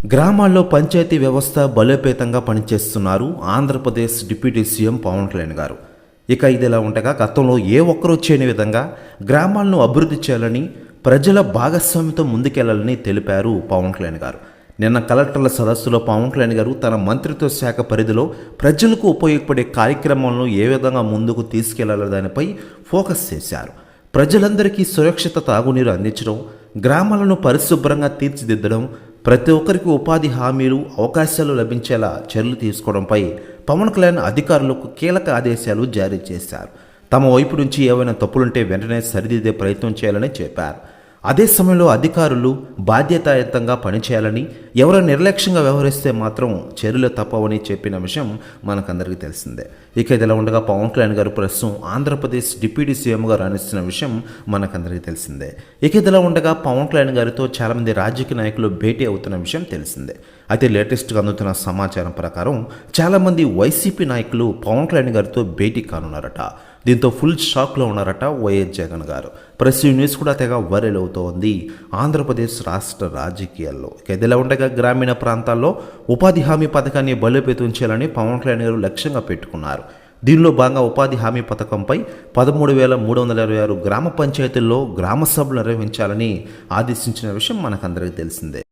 గ్రామాల్లో పంచాయతీ వ్యవస్థ బలోపేతంగా పనిచేస్తున్నారు ఆంధ్రప్రదేశ్ డిప్యూటీ సీఎం పవన్ కళ్యాణ్ గారు. ఇక ఇదిలా ఉండగా గతంలో ఏ ఒక్కరూ చేయని విధంగా గ్రామాలను అభివృద్ధి చేయాలని, ప్రజల భాగస్వామ్యంతో ముందుకెళ్లాలని తెలిపారు పవన్ కళ్యాణ్ గారు. నిన్న కలెక్టర్ల సదస్సులో పవన్ కళ్యాణ్ గారు తన మంత్రిత్వ శాఖ పరిధిలో ప్రజలకు ఉపయోగపడే కార్యక్రమాలను ఏ విధంగా ముందుకు తీసుకెళ్లాలో దానిపై ఫోకస్ చేశారు. ప్రజలందరికీ సురక్షిత తాగునీరు అందించడం, గ్రామాలను పరిశుభ్రంగా తీర్చిదిద్దడం, ప్రతి ఒక్కరికి ఉపాధి హామీలు, అవకాశాలు లభించేలా చర్యలు తీసుకోవడంపై పవన్ కళ్యాణ్ అధికారులకు కీలక ఆదేశాలు జారీ చేశారు. తమ వైపు నుంచి ఏవైనా తప్పులుంటే వెంటనే సరిదిద్దే ప్రయత్నం చేయాలని చెప్పారు. అదే సమయంలో అధికారులు బాధ్యతాయుతంగా పనిచేయాలని, ఎవరో నిర్లక్ష్యంగా వ్యవహరిస్తే మాత్రం చర్యలు తప్పవని చెప్పిన విషయం మనకందరికీ తెలిసిందే. ఇక ఇదిలా ఉండగా పవన్ కళ్యాణ్ గారు ప్రస్తుతం ఆంధ్రప్రదేశ్ డిప్యూటీ సీఎంగా రాణిస్తున్న విషయం మనకందరికీ తెలిసిందే. ఇక ఇదిలా ఉండగా పవన్ కళ్యాణ్ గారితో చాలామంది రాజకీయ నాయకులు భేటీ అవుతున్న విషయం తెలిసిందే. అయితే లేటెస్ట్గా అందుతున్న సమాచారం ప్రకారం చాలామంది వైసీపీ నాయకులు పవన్ కళ్యాణ్ గారితో భేటీ కానున్నారట. దీంతో ఫుల్ షాక్లో ఉన్నారట వైఎస్ జగన్ గారు. ప్రెస్ న్యూస్ కూడా తెగ వైరల్ అవుతోంది ఆంధ్రప్రదేశ్ రాష్ట్ర రాజకీయాల్లో. ఇదిలా ఉండగా గ్రామీణ ప్రాంతాల్లో ఉపాధి హామీ పథకాన్ని బలోపేతం చేయాలని పవన్ కళ్యాణ్ గారు లక్ష్యంగా పెట్టుకున్నారు. దీనిలో భాగంగా ఉపాధి హామీ పథకంపై 13,326 గ్రామ పంచాయతీల్లో గ్రామ సభలు నిర్వహించాలని ఆదేశించిన విషయం మనకందరికీ తెలిసిందే.